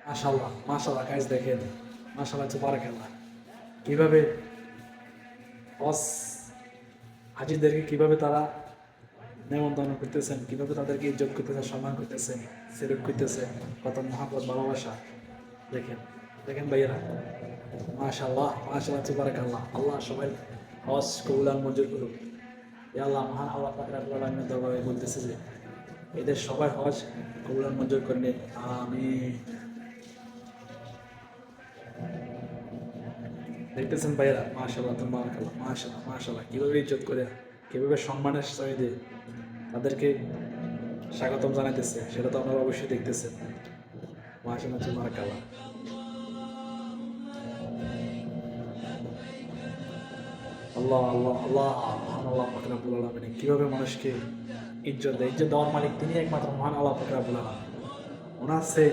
মাশাআল্লাহ মাশাআল্লাহ গাইস, দেখেন মাশাআল্লাহ সুবহানাল্লাহ কিভাবে হজ হাজিদেরকে কিভাবে তারা নেমন্তন্ন করতেছেন, কিভাবে তাদেরকে ইজ্জত করতেছেন, সম্মান করতেছেন, সেলুট করতেছেন, কত মহাব্বত ভালোবাসা। দেখেন দেখেন ভাইয়েরা, মাশাআল্লাহ মাশাআল্লাহ সুবহানাল্লাহ। আল্লাহ সবাই হজ কবুল আর মঞ্জুর করুক। এ আল্লাহ, মহান আল্লাহ পাক রব্বুল আলামিনের দরবারে বলতেছে যে এদের সবাই হজ কবুল আর মঞ্জুর করে নিন, আমিন। দেখতেছেন ভাইয়েরা, মাশাআল্লাহ তাবারাকাল্লাহ, মাশাআল্লাহ মাশাআল্লাহ কিভাবে ইজ্জত করে, কিভাবে সম্মানের সহিতে তাদেরকে স্বাগতম জানাইতেছে, সেটা তো আপনারা অবশ্যই দেখতেছেন। মাশাআল্লাহ তাবারাকাল্লাহ। আল্লাহ আল্লাহ আল্লাহ, মহান আল্লাহ পাক রব্বুল আলামিন কিভাবে মানুষকে ইজ্জত দেয়। ইজ্জত দেওয়ার মালিক তিনি একমাত্র মহান আল্লাহ পাক রব্বুল আলামিন। ওনার সেই